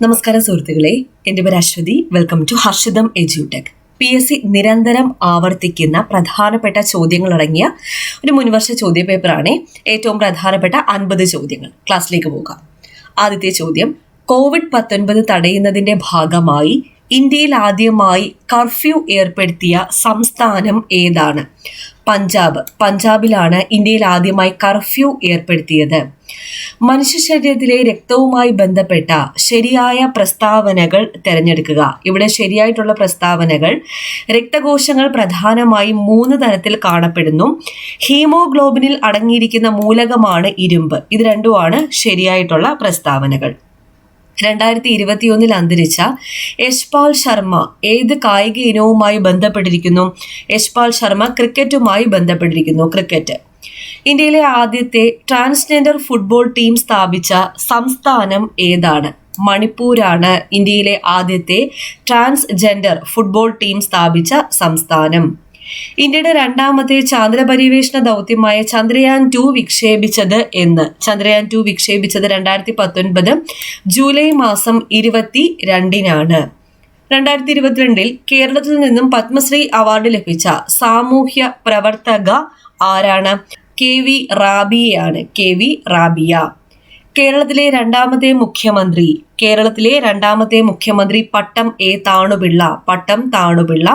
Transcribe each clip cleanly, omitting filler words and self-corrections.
നമസ്കാരം സുഹൃത്തുക്കളെ, എൻ്റെ പേര് അശ്വതി. വെൽക്കം ടു ഹർഷിതം എജ്യൂടെക്. PSC നിരന്തരം ആവർത്തിക്കുന്ന പ്രധാനപ്പെട്ട ചോദ്യങ്ങളടങ്ങിയ ഒരു മുൻവർഷ ചോദ്യപേപ്പറാണ്. ഏറ്റവും പ്രധാനപ്പെട്ട 50 ചോദ്യങ്ങൾ. ക്ലാസ്സിലേക്ക് പോകാം. ആദ്യത്തെ ചോദ്യം, COVID-19 തടയുന്നതിന്റെ ഭാഗമായി ഇന്ത്യയിൽ ആദ്യമായി കർഫ്യൂ ഏർപ്പെടുത്തിയ സംസ്ഥാനം ഏതാണ്? പഞ്ചാബിലാണ് ഇന്ത്യയിൽ ആദ്യമായി കർഫ്യൂ ഏർപ്പെടുത്തിയത്. മനുഷ്യ ശരീരത്തിലെ രക്തവുമായി ബന്ധപ്പെട്ട ശരിയായ പ്രസ്താവനകൾ തിരഞ്ഞെടുക്കുക. ഇവിടെ ശരിയായിട്ടുള്ള പ്രസ്താവനകൾ: രക്തകോശങ്ങൾ പ്രധാനമായും 3 തരത്തിൽ കാണപ്പെടുന്നു. ഹീമോഗ്ലോബിനിൽ അടങ്ങിയിരിക്കുന്ന മൂലകമാണ് ഇരുമ്പ്. ഇത് രണ്ടുമാണ് ശരിയായിട്ടുള്ള പ്രസ്താവനകൾ. 2021 അന്തരിച്ച യശ്പാൽ ശർമ്മ ഏത് കായിക ഇനവുമായി ബന്ധപ്പെട്ടിരിക്കുന്നു? യശ്പാൽ ശർമ്മ ക്രിക്കറ്റുമായി ബന്ധപ്പെട്ടിരിക്കുന്നു. ക്രിക്കറ്റ്. ഇന്ത്യയിലെ ആദ്യത്തെ ട്രാൻസ്ജെൻഡർ ഫുട്ബോൾ ടീം സ്ഥാപിച്ച സംസ്ഥാനം ഏതാണ്? മണിപ്പൂരാണ് ഇന്ത്യയിലെ ആദ്യത്തെ ട്രാൻസ്ജെൻഡർ ഫുട്ബോൾ ടീം സ്ഥാപിച്ച സംസ്ഥാനം. ഇന്ത്യയുടെ രണ്ടാമത്തെ ചാന്ദ്രപര്യവേഷണ ദൗത്യമായ ചന്ദ്രയാൻ 2 വിക്ഷേപിച്ചത് എന്ന്? ചന്ദ്രയാൻ 2 വിക്ഷേപിച്ചത് 2019 ജൂലൈ മാസം 22-നാണ്. 2022 കേരളത്തിൽ നിന്നും പത്മശ്രീ അവാർഡ് ലഭിച്ച സാമൂഹ്യ പ്രവർത്തക ആരാണ്? KV റാബിയയാണ്. KV റാബിയ. കേരളത്തിലെ രണ്ടാമത്തെ മുഖ്യമന്ത്രി പട്ടം താണുപിള്ള.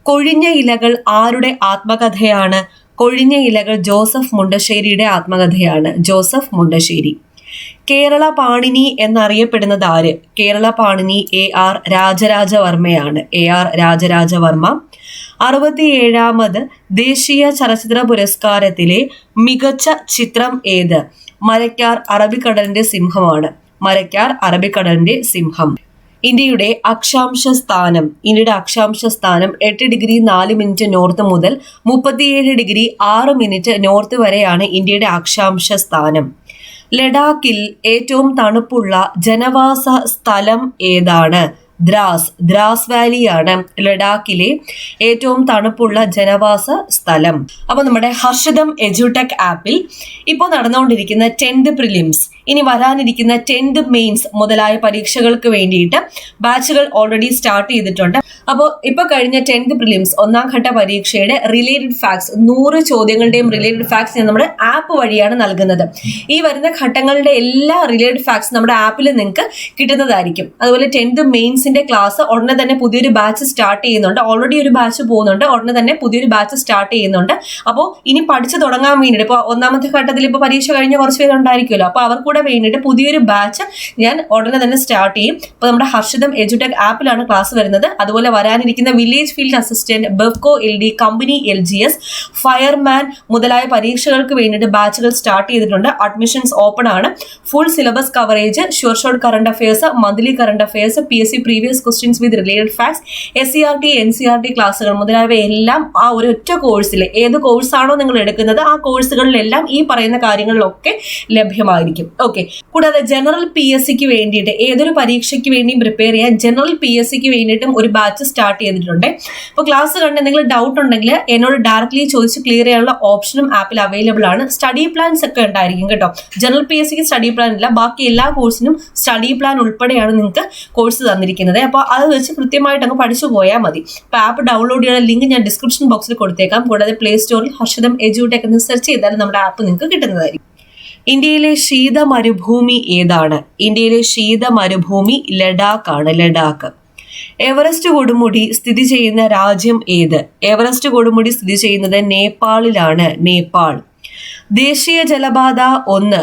കൊഴിഞ്ഞ ഇലകൾ ആരുടെ ആത്മകഥയാണ്? കൊഴിഞ്ഞ ഇലകൾ ജോസഫ് മുണ്ടശ്ശേരിയുടെ ആത്മകഥയാണ്. ജോസഫ് മുണ്ടശ്ശേരി. കേരള പാണിനി എന്നറിയപ്പെടുന്നത് ആര്? കേരള പാണിനി AR രാജരാജവർമ്മയാണ്. AR രാജരാജവർമ്മ. 67ാമത് ദേശീയ ചലച്ചിത്ര പുരസ്കാരത്തിലെ മികച്ച ചിത്രം ഏത്? മരക്കാർ അറബിക്കടലിന്റെ സിംഹമാണ്. മരക്കാർ അറബിക്കടലിന്റെ സിംഹം. ഇന്ത്യയുടെ അക്ഷാംശ സ്ഥാനം 8 ഡിഗ്രി 4 മിനിറ്റ് നോർത്ത് മുതൽ 37 ഡിഗ്രി 6 മിനിറ്റ് നോർത്ത് വരെയാണ് ഇന്ത്യയുടെ അക്ഷാംശ സ്ഥാനം. ലഡാക്കിൽ ഏറ്റവും തണുപ്പുള്ള ജനവാസ സ്ഥലം ഏതാണ്? ദ്രാസ് വാലിയാണ് ലഡാക്കിലെ ഏറ്റവും തണുപ്പുള്ള ജനവാസ സ്ഥലം. അപ്പൊ നമ്മുടെ ഹർഷിതം എജ്യൂടെക് ആപ്പിൽ ഇപ്പോൾ നടന്നുകൊണ്ടിരിക്കുന്ന 10th പ്രിലിംസ്, ഇനി വരാനിരിക്കുന്ന 10th മെയിൻസ് മുതലായ പരീക്ഷകൾക്ക് വേണ്ടിയിട്ട് ബാച്ചുകൾ ഓൾറെഡി സ്റ്റാർട്ട് ചെയ്തിട്ടുണ്ട്. അപ്പോൾ ഇപ്പൊ കഴിഞ്ഞ 10th പ്രിലിംസ് 1ാം ഘട്ട പരീക്ഷയുടെ റിലേറ്റഡ് ഫാക്ട്സ് 100 ചോദ്യങ്ങളുടെയും റിലേറ്റഡ് ഫാക്ട്സ് ഞാൻ നമ്മുടെ ആപ്പ് വഴിയാണ് നൽകുന്നത്. ഈ വരുന്ന ഘട്ടങ്ങളുടെ എല്ലാ റിലേറ്റഡ് ഫാക്ട്സ് നമ്മുടെ ആപ്പിൽ നിങ്ങൾക്ക് കിട്ടുന്നതായിരിക്കും. അതുപോലെ 10th മെയിൻസിന്റെ ക്ലാസ് ഉടനെ തന്നെ പുതിയൊരു ബാച്ച് സ്റ്റാർട്ട് ചെയ്യുന്നുണ്ട്. ഓൾറെഡി ഒരു ബാച്ച് പോകുന്നുണ്ട്, ഉടനെ തന്നെ പുതിയൊരു ബാച്ച് സ്റ്റാർട്ട് ചെയ്യുന്നുണ്ട്. അപ്പോൾ ഇനി പഠിച്ചു തുടങ്ങാൻ വേണ്ടിയിട്ട് ഇപ്പോൾ 1ാമത്തെ ഘട്ടത്തിൽ ഇപ്പോൾ പരീക്ഷ കഴിഞ്ഞ കുറച്ച് പേര് ഉണ്ടായിരിക്കുമല്ലോ, അപ്പോൾ അവർ കൂടെ വേണ്ടിയിട്ട് പുതിയൊരു ബാച്ച് ഞാൻ ഉടനെ തന്നെ സ്റ്റാർട്ട് ചെയ്യും. അപ്പോൾ നമ്മുടെ ഹർഷിതം എജ്യൂടെക് ആപ്പിലാണ് ക്ലാസ് വരുന്നത്. അതുപോലെ വരാനിരിക്കുന്ന village field assistant, Bevco LD, company LGS, fireman മുതലായ പരീക്ഷകൾക്ക് വേണ്ടിയിട്ട് ബാച്ചുകൾ സ്റ്റാർട്ട് ചെയ്തിട്ടുണ്ട്. അഡ്മിഷൻസ് ഓപ്പൺ ആണ്. Full syllabus coverage, sure short current affairs, monthly current affairs, PSC previous questions with related facts, SCRT NCRT ക്ലാസ്സുകൾ മുതലായവയെല്ലാം ആ ഒരൊറ്റ കോഴ്സിൽ, ഏത് കോഴ്സാണോ നിങ്ങൾ എടുക്കുന്നത് ആ കോഴ്സുകളിലെല്ലാം ഈ പറയുന്ന കാര്യങ്ങളിലൊക്കെ ലഭ്യമായിരിക്കും. ഓക്കെ. കൂടാതെ ജനറൽ PSCക്ക് വേണ്ടിയിട്ട്, ഏതൊരു പരീക്ഷയ്ക്ക് വേണ്ടിയും പ്രിപ്പയർ ചെയ്യാൻ ജനറൽ PSCക്ക് വേണ്ടിയിട്ടും ഒരു ബാച്ച് സ്റ്റാർട്ട് ചെയ്തിട്ടുണ്ട്. അപ്പോൾ ക്ലാസ് കണ്ട് എന്തെങ്കിലും ഡൗട്ട് ഉണ്ടെങ്കിൽ എന്നോട് ഡയറക്ട്ലി ചോദിച്ച് ക്ലിയർ ചെയ്യാനുള്ള ഓപ്ഷനും ആപ്പിൽ അവൈലബിൾ ആണ്. സ്റ്റഡി പ്ലാൻസ് ഒക്കെ ഉണ്ടായിരിക്കും കേട്ടോ. ജനറൽ PSCക്ക് സ്റ്റഡി പ്ലാൻ ഇല്ല, ബാക്കി എല്ലാ കോഴ്സിനും സ്റ്റഡി പ്ലാൻ ഉൾപ്പെടെയാണ് നിങ്ങൾക്ക് കോഴ്സ് തന്നിരിക്കുന്നത്. അപ്പോൾ അത് വെച്ച് കൃത്യമായിട്ട് അങ്ങ് പഠിച്ചു പോയാൽ മതി. അപ്പോൾ ആപ്പ് ഡൗൺലോഡ് ചെയ്യുന്ന ലിങ്ക് ഞാൻ ഡിസ്ക്രിപ്ഷൻ ബോക്സിൽ കൊടുത്തേക്കാം. കൂടാതെ പ്ലേ സ്റ്റോറിൽ ഹർഷിതം എജ്യൂടെക് എന്ന് സെർച്ച് ചെയ്താൽ നമ്മുടെ ആപ്പ് നിങ്ങൾക്ക് കിട്ടുന്നതായിരിക്കും. ഇന്ത്യയിലെ ശീത മരുഭൂമി ഏതാണ്? ഇന്ത്യയിലെ ശീത മരുഭൂമി ലഡാക്ക് ആണ്. ലഡാക്ക്. എവറസ്റ്റ് കൊടുമുടി സ്ഥിതി ചെയ്യുന്ന രാജ്യം ഏത്? എവറസ്റ്റ് കൊടുമുടി സ്ഥിതി ചെയ്യുന്നത് നേപ്പാളിലാണ്. നേപ്പാൾ. ദേശീയ ജലപാത 1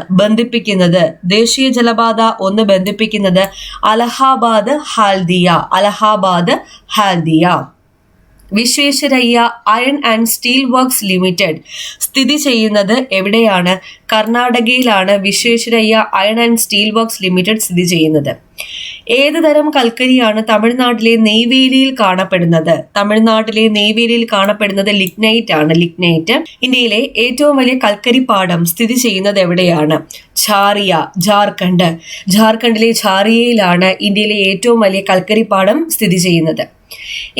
ബന്ധിപ്പിക്കുന്നത് Allahabad Haldia. Visvesvaraya iron and steel works limited സ്ഥിതി ചെയ്യുന്നത് എവിടെയാണ്? കർണാടകയിലാണ് Visvesvaraya iron and steel works limited സ്ഥിതി ചെയ്യുന്നത്. ഏത് തരം കൽക്കരിയാണ് തമിഴ്നാട്ടിലെ നെയ്വേലിയിൽ കാണപ്പെടുന്നത്? തമിഴ്നാട്ടിലെ നെയ്വേലിയിൽ കാണപ്പെടുന്നത് ലിഗ്നൈറ്റ് ആണ്. ലിഗ്നൈറ്റ്. ഇന്ത്യയിലെ ഏറ്റവും വലിയ കൽക്കരിപ്പാടം സ്ഥിതി ചെയ്യുന്നത് എവിടെയാണ്? ഝാറിയ, ജാർഖണ്ഡ്. ജാർഖണ്ഡിലെ ഝാറിയയിലാണ് ഇന്ത്യയിലെ ഏറ്റവും വലിയ കൽക്കരിപ്പാടം സ്ഥിതി ചെയ്യുന്നത്.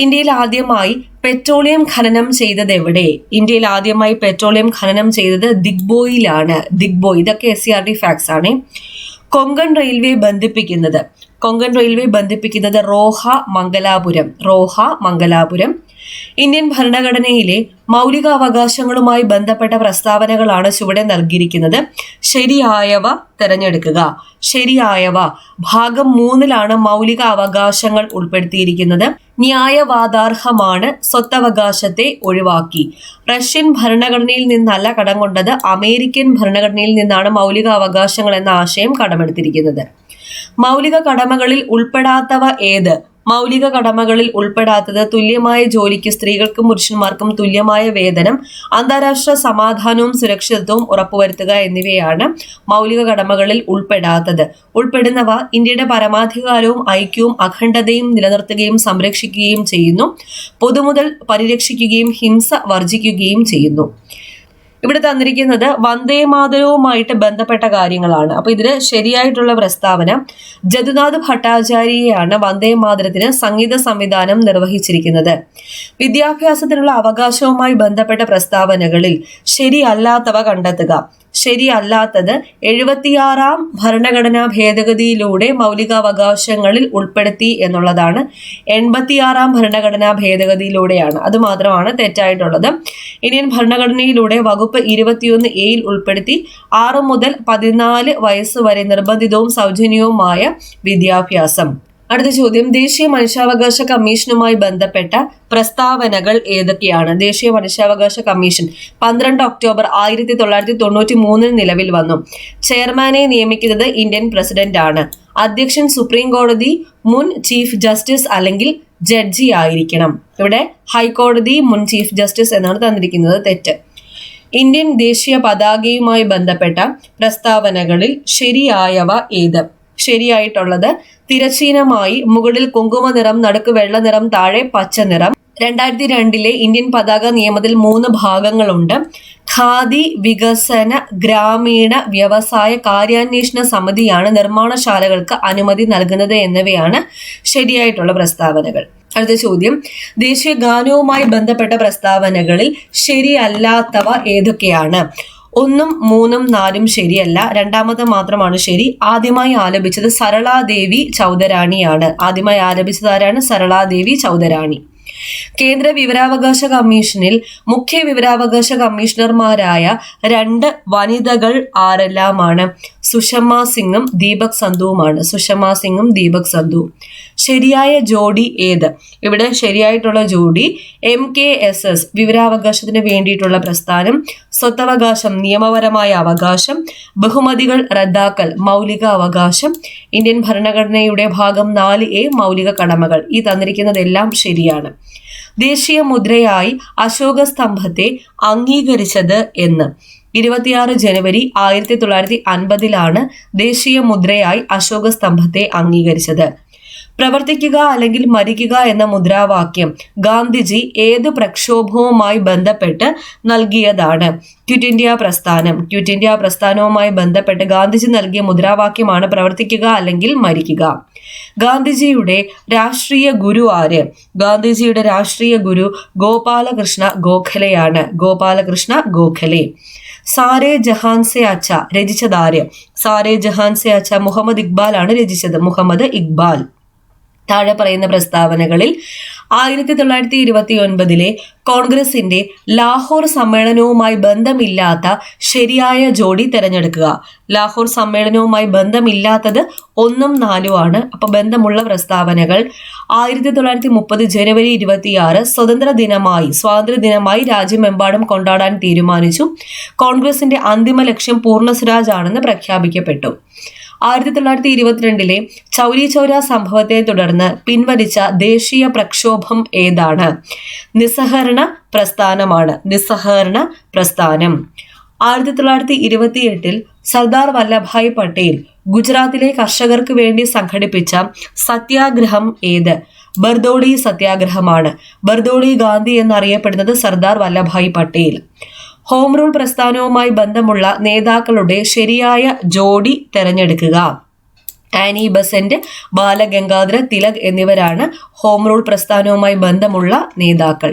ഇന്ത്യയിൽ ആദ്യമായി പെട്രോളിയം ഖനനം ചെയ്തത് എവിടെ? ഇന്ത്യയിൽ ആദ്യമായി പെട്രോളിയം ഖനനം ചെയ്തത് ദിഗ്ബോയിലാണ്. ദിഗ്ബോയ്. ഇതൊക്കെ SCRT ഫാക്ട്സ് ആണ്. കൊങ്കൺ റെയിൽവേ ബന്ധിപ്പിക്കുന്നത് കൊങ്കൺ റെയിൽവേ ബന്ധിപ്പിക്കുന്നത് റോഹ മംഗലാപുരം. ഇന്ത്യൻ ഭരണഘടനയിലെ മൗലികാവകാശങ്ങളുമായി ബന്ധപ്പെട്ട പ്രസ്താവനകളാണ് ചുവടെ നൽകിയിരിക്കുന്നത്. ശരിയായവ തിരഞ്ഞെടുക്കുക. ശരിയായവ ഭാഗം 3 മൗലിക അവകാശങ്ങൾ ഉൾപ്പെടുത്തിയിരിക്കുന്നത്. ന്യായവാദാർഹമാണ് സ്വത്തവകാശത്തെ ഒഴിവാക്കി. റഷ്യൻ ഭരണഘടനയിൽ നിന്നല്ല കടം കൊണ്ടത്, അമേരിക്കൻ ഭരണഘടനയിൽ നിന്നാണ് മൗലിക അവകാശങ്ങൾ എന്ന ആശയം കടമെടുത്തിരിക്കുന്നത്. മൗലിക കടമകളിൽ ഉൾപ്പെടാത്തവ ഏത്? മൗലിക കടമകളിൽ ഉൾപ്പെടാത്തത് തുല്യമായ ജോലിക്ക് സ്ത്രീകൾക്കും പുരുഷന്മാർക്കും തുല്യമായ വേതനം, അന്താരാഷ്ട്ര സമാധാനവും സുരക്ഷിതത്വവും ഉറപ്പുവരുത്തുക എന്നിവയാണ് മൗലിക കടമകളിൽ ഉൾപ്പെടാത്തത്. ഉൾപ്പെടുന്നവ ഇന്ത്യയുടെ പരമാധികാരവും ഐക്യവും അഖണ്ഡതയും നിലനിർത്തുകയും സംരക്ഷിക്കുകയും ചെയ്യുന്നു. പൊതുമുതൽ പരിരക്ഷിക്കുകയും ഹിംസ വർജിക്കുകയും ചെയ്യുന്നു. ഇവിടെ തന്നിരിക്കുന്നത് വന്ദേമാതരവുമായിട്ട് ബന്ധപ്പെട്ട കാര്യങ്ങളാണ്. അപ്പൊ ഇതിന് ശരിയായിട്ടുള്ള പ്രസ്താവന ജദുനാഥ് ഭട്ടാചാര്യയാണ് വന്ദേമാതരത്തിന് സംഗീത സംവിധാനം നിർവഹിച്ചിരിക്കുന്നത്. വിദ്യാഭ്യാസത്തിനുള്ള അവകാശവുമായി ബന്ധപ്പെട്ട പ്രസ്താവനകളിൽ ശരിയല്ലാത്തവ കണ്ടെത്തുക. ശരിയല്ലാത്തത് 76 ഭരണഘടനാ ഭേദഗതിയിലൂടെ മൗലികാവകാശങ്ങളിൽ ഉൾപ്പെടുത്തി എന്നുള്ളതാണ്. 86 ഭരണഘടനാ ഭേദഗതിയിലൂടെയാണ്. അത് മാത്രമാണ് തെറ്റായിട്ടുള്ളത്. ഇന്ത്യൻ ഭരണഘടനയിലൂടെ വകുപ്പ് 21A ഉൾപ്പെടുത്തി 6 മുതൽ 14 വയസ്സ് വരെ നിർബന്ധിതവും സൗജന്യവുമായ വിദ്യാഭ്യാസം. അടുത്ത ചോദ്യം, ദേശീയ മനുഷ്യാവകാശ കമ്മീഷനുമായി ബന്ധപ്പെട്ട പ്രസ്താവനകൾ ഏതൊക്കെയാണ്? ദേശീയ മനുഷ്യാവകാശ കമ്മീഷൻ 12 ഒക്ടോബർ 1993 നിലവിൽ വന്നു. ചെയർമാനെ നിയമിക്കുന്നത് ഇന്ത്യൻ പ്രസിഡന്റ് ആണ്. അധ്യക്ഷൻ സുപ്രീം കോടതി മുൻ ചീഫ് ജസ്റ്റിസ് അല്ലെങ്കിൽ ജഡ്ജി ആയിരിക്കണം. ഇവിടെ ഹൈക്കോടതി മുൻ ചീഫ് ജസ്റ്റിസ് എന്നാണ് തന്നിരിക്കുന്നത്. തെറ്റ്. ഇന്ത്യൻ ദേശീയ പതാകയുമായി ബന്ധപ്പെട്ട പ്രസ്താവനകളിൽ ശരിയായവ ഏത്? ശരിയായിട്ടുള്ളത് തിരശ്ചീനമായി മുകളിൽ കുങ്കുമ നിറം, നടുക്ക് വെള്ള നിറം, താഴെ പച്ച നിറം. 2002 ഇന്ത്യൻ പതാക നിയമത്തിൽ 3 ഭാഗങ്ങളുണ്ട്. ഖാദി വികസന ഗ്രാമീണ വ്യവസായ കാര്യാന്വേഷണ സമിതിയാണ് നിർമ്മാണശാലകൾക്ക് അനുമതി നൽകുന്നത് എന്നിവയാണ് ശരിയായിട്ടുള്ള പ്രസ്താവനകൾ. അടുത്ത ചോദ്യം, ദേശീയ ഗാനവുമായി ബന്ധപ്പെട്ട പ്രസ്താവനകളിൽ ശരിയല്ലാത്തവ ഏതൊക്കെയാണ്? 1, 3, 4 ശരിയല്ല. രണ്ടാമത്തെ മാത്രമാണ് ശരി. ആദ്യമായി ആലപിച്ചത് സരളാദേവി ചൗധരാണിയാണ്. ആദ്യമായി ആലപിച്ചത് ആരാണ്? സരളാദേവി ചൗധരാണി. കേന്ദ്ര വിവരാവകാശ കമ്മീഷനിൽ മുഖ്യ വിവരാവകാശ കമ്മീഷണർമാരായ 2 വനിതകൾ ആരെല്ലാമാണ്? സുഷമ സിംഗും ദീപക് സന്ധുവുമാണ്. സുഷമ സിംഗും ദീപക് സന്ധു. ശരിയായ ജോഡി ഏത്? ഇവിടെ ശരിയായിട്ടുള്ള ജോഡി MKSS വിവരാവകാശത്തിന് വേണ്ടിയിട്ടുള്ള പ്രസ്ഥാനം, സ്വത്തവകാശം നിയമപരമായ അവകാശം, ബഹുമതികൾ റദ്ദാക്കൽ മൗലിക അവകാശം, ഇന്ത്യൻ ഭരണഘടനയുടെ ഭാഗം 4A മൗലിക കടമകൾ. ഈ തന്നിരിക്കുന്നതെല്ലാം ശരിയാണ്. ദേശീയ മുദ്രയായി അശോക സ്തംഭത്തെ അംഗീകരിച്ചത് എന്ന്? 26 ജനുവരി 1950 ദേശീയ മുദ്രയായി അശോക സ്തംഭത്തെ അംഗീകരിച്ചത്. പ്രവർത്തിക്കുക അല്ലെങ്കിൽ മരിക്കുക എന്ന മുദ്രാവാക്യം ഗാന്ധിജി ഏത് പ്രക്ഷോഭവുമായി ബന്ധപ്പെട്ട് നൽകിയതാണ്? ക്വിറ്റ് ഇന്ത്യ പ്രസ്ഥാനം. ക്വിറ്റ് ഇന്ത്യ പ്രസ്ഥാനവുമായി ബന്ധപ്പെട്ട് ഗാന്ധിജി നൽകിയ മുദ്രാവാക്യമാണ് പ്രവർത്തിക്കുക അല്ലെങ്കിൽ മരിക്കുക. ഗാന്ധിജിയുടെ രാഷ്ട്രീയ ഗുരു ആര്? ഗാന്ധിജിയുടെ രാഷ്ട്രീയ ഗുരു ഗോപാലകൃഷ്ണ ഗോഖലെയാണ്. ഗോപാലകൃഷ്ണ ഗോഖലെ. സാരേ ജഹാൻ സെ അച്ച രചിച്ചതാര്? സാരേ ജഹാൻ സെ അച്ച മുഹമ്മദ് ഇക്ബാൽ ആണ് രചിച്ചത്. മുഹമ്മദ് ഇക്ബാൽ. താഴെ പറയുന്ന പ്രസ്താവനകളിൽ 1929 കോൺഗ്രസിന്റെ ലാഹോർ സമ്മേളനവുമായി ബന്ധമില്ലാത്ത ശരിയായ ജോഡി തിരഞ്ഞെടുക്കുക. ലാഹോർ സമ്മേളനവുമായി ബന്ധമില്ലാത്തത് 1ഉം 4ഉം ആണ്. അപ്പൊ ബന്ധമുള്ള പ്രസ്താവനകൾ 1930 ജനുവരി 26 സ്വാതന്ത്ര്യ ദിനമായി രാജ്യമെമ്പാടും കൊണ്ടാടാൻ തീരുമാനിച്ചു. കോൺഗ്രസിന്റെ അന്തിമ ലക്ഷ്യം പൂർണ്ണ സ്വരാജ് ആണെന്ന് പ്രഖ്യാപിക്കപ്പെട്ടു. 1922 ചൗരി ചൗര സംഭവത്തെ തുടർന്ന് പിൻവലിച്ച ദേശീയ പ്രക്ഷോഭം ഏതാണ്? നിസ്സഹകരണ പ്രസ്ഥാനമാണ്. നിസ്സഹകരണ പ്രസ്ഥാനം. 1928 സർദാർ വല്ലഭായ് പട്ടേൽ ഗുജറാത്തിലെ കർഷകർക്ക് വേണ്ടി സംഘടിപ്പിച്ച സത്യാഗ്രഹം ഏത്? ബർദോളി സത്യാഗ്രഹമാണ്. ബർദോളി ഗാന്ധി എന്നറിയപ്പെടുന്നത് സർദാർ വല്ലഭായ് പട്ടേൽ. ഹോം റൂൾ പ്രസ്ഥാനവുമായി ബന്ധമുള്ള നേതാക്കളുടെ ശരിയായ ജോഡി തിരഞ്ഞെടുക്കുക. ആനി ബസന്റ്, ബാലഗംഗാധര തിലക് എന്നിവരാണ് ഹോം റൂൾ പ്രസ്ഥാനവുമായി ബന്ധമുള്ള നേതാക്കൾ.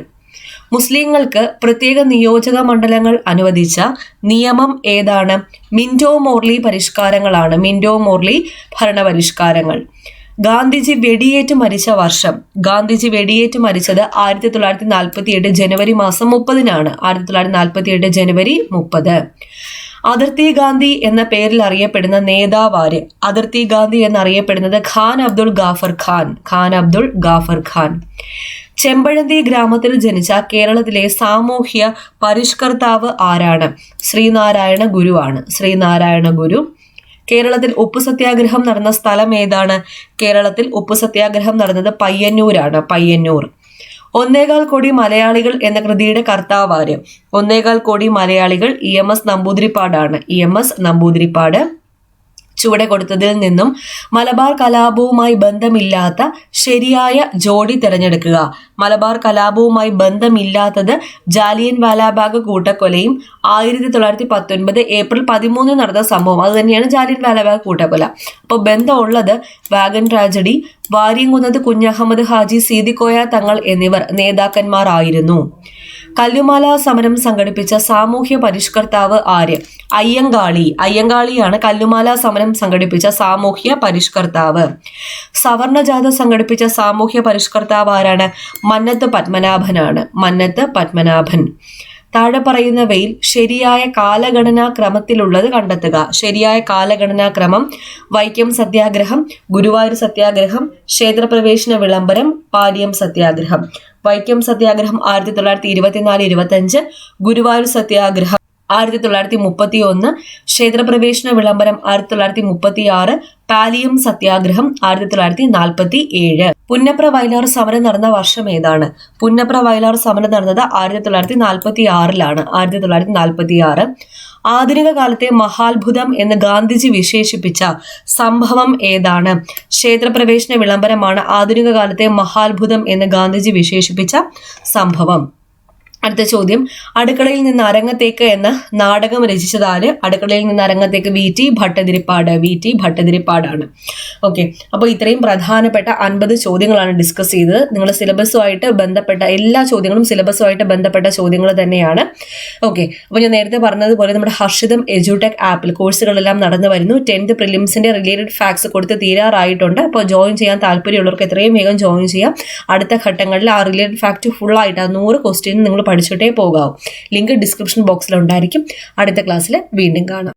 മുസ്ലിങ്ങൾക്ക് പ്രത്യേക നിയോജക മണ്ഡലങ്ങൾ അനുവദിച്ച നിയമം ഏതാണ്? മിന്റോ മോർലി പരിഷ്കാരങ്ങളാണ്. മിന്റോ മോർലി ഭരണപരിഷ്കാരങ്ങൾ. ഗാന്ധിജി വെടിയേറ്റ് മരിച്ച വർഷം. ഗാന്ധിജി വെടിയേറ്റ് മരിച്ചത് 1948 ജനുവരി മാസം 30-നാണ്. 1948 ജനുവരി 30. അതിർത്തി ഗാന്ധി എന്ന പേരിൽ അറിയപ്പെടുന്ന നേതാവാര്? അതിർത്തി ഗാന്ധി എന്നറിയപ്പെടുന്നത് ഖാൻ അബ്ദുൾ ഗാഫർ ഖാൻ. ഖാൻ അബ്ദുൾ ഗാഫർ ഖാൻ. ചെമ്പഴന്തി ഗ്രാമത്തിൽ ജനിച്ച കേരളത്തിലെ സാമൂഹ്യ പരിഷ്കർത്താവ് ആരാണ്? ശ്രീനാരായണ ഗുരു ആണ്. ശ്രീനാരായണ ഗുരു. കേരളത്തിൽ ഉപ്പു സത്യാഗ്രഹം നടന്ന സ്ഥലം ഏതാണ്? കേരളത്തിൽ ഉപ്പു സത്യാഗ്രഹം നടന്നത് പയ്യന്നൂരാണ്. പയ്യന്നൂർ. 1.25 കോടി മലയാളികൾ എന്ന കൃതിയുടെ കർത്താവാര്? 1.25 കോടി മലയാളികൾ EMS നമ്പൂതിരിപ്പാടാണ്. EMS നമ്പൂതിരിപ്പാട്. ചുവടെ കൊടുത്തതിൽ നിന്നും മലബാർ കലാപവുമായി ബന്ധമില്ലാത്ത ശരിയായ ജോഡി തിരഞ്ഞെടുക്കുക. മലബാർ കലാപവുമായി ബന്ധമില്ലാത്തത് ജാലിയൻ വാലാബാഗ് കൂട്ടക്കൊലയും 1919 ഏപ്രിൽ 13 നടന്ന സംഭവം അത് തന്നെയാണ് ജാലിയൻ വാലാബാഗ് കൂട്ടക്കൊല. അപ്പോൾ ബന്ധമുള്ളത് വാഗൻ ട്രാജഡി, വാര്യംകുന്നത് കുഞ്ഞഹമ്മദ് ഹാജി, സീതിക്കോയ തങ്ങൾ എന്നിവർ നേതാക്കന്മാർ ആയിരുന്നു. കല്ലുമാല സമരം സംഘടിപ്പിച്ച സാമൂഹ്യ പരിഷ്കർത്താവ് ആര്? അയ്യങ്കാളി. അയ്യങ്കാളിയാണ് കല്ലുമാല സമരം സംഘടിപ്പിച്ച സാമൂഹ്യ പരിഷ്കർത്താവ്. സവർണജാഥ സംഘടിപ്പിച്ച സാമൂഹ്യ പരിഷ്കർത്താവ് ആരാണ്? മന്നത്ത് പത്മനാഭനാണ്. മന്നത്ത് പത്മനാഭൻ. താഴെ പറയുന്നവയിൽ ശരിയായ കാലഗണനാ ക്രമത്തിലുള്ളത് കണ്ടെത്തുക. ശരിയായ കാലഗണനാ ക്രമം: വൈക്കം സത്യാഗ്രഹം, ഗുരുവായൂർ സത്യാഗ്രഹം, ക്ഷേത്രപ്രവേശന വിളംബരം, പാലിയം സത്യാഗ്രഹം. വൈക്കം സത്യാഗ്രഹം 1924-25, ഗുരുവായൂർ സത്യാഗ്രഹം 1931, ക്ഷേത്രപ്രവേശന വിളംബരം 1936, പാലിയം സത്യാഗ്രഹം 1947. പുന്നപ്ര വയലാർ സമരം നടന്ന വർഷം ഏതാണ്? പുന്നപ്ര വയലാർ സമരം നടന്നത് 1946-ലാണ്. 1946. ആധുനിക കാലത്തെ മഹാത്ഭുതം എന്ന് ഗാന്ധിജി വിശേഷിപ്പിച്ച സംഭവം ഏതാണ്? ക്ഷേത്രപ്രവേശന വിളംബരമാണ് ആധുനിക കാലത്തെ മഹാത്ഭുതം എന്ന് ഗാന്ധിജി വിശേഷിപ്പിച്ച സംഭവം. അടുത്ത ചോദ്യം: അടുക്കളയിൽ നിന്ന് അരങ്ങത്തേക്ക് എന്ന നാടകം രചിച്ചതാര്? അടുക്കളയിൽ നിന്ന് അരങ്ങത്തേക്ക് VT ഭട്ടതിരിപ്പാട്. VT ഭട്ടതിരിപ്പാടാണ്. ഓക്കെ, അപ്പോൾ ഇത്രയും പ്രധാനപ്പെട്ട 50 ചോദ്യങ്ങളാണ് ഡിസ്കസ് ചെയ്തത്. നിങ്ങൾ സിലബസുമായിട്ട് ബന്ധപ്പെട്ട എല്ലാ ചോദ്യങ്ങളും സിലബസുമായിട്ട് ബന്ധപ്പെട്ട ചോദ്യങ്ങൾ തന്നെയാണ്. ഓക്കെ, അപ്പോൾ ഞാൻ നേരത്തെ പറഞ്ഞതുപോലെ നമ്മുടെ ഹർഷിതം എഡ്യൂടെക് ആപ്പിൽ കോഴ്സുകളെല്ലാം നടന്നു വരുന്നു. 10th പ്രിലിംസിന്റെ റിലേറ്റഡ് ഫാക്ട്സ് കൊടുത്ത് തീരാറായിട്ടുണ്ട്. അപ്പോൾ ജോയിൻ ചെയ്യാൻ താല്പര്യമുള്ളവർക്ക് എത്രയും വേഗം ജോയിൻ ചെയ്യാം. അടുത്ത ഘട്ടങ്ങളിൽ ആ റിലേറ്റഡ് ഫാക്ട് ഫുള്ളായിട്ട് 100 ക്വസ്റ്റ്യൻ നിങ്ങൾ പഠിച്ചിട്ടേ പോകാവൂ. ലിങ്ക് ഡിസ്ക്രിപ്ഷൻ ബോക്സിൽ ഉണ്ടായിരിക്കും. അടുത്ത ക്ലാസ്സിൽ വീണ്ടും കാണാം.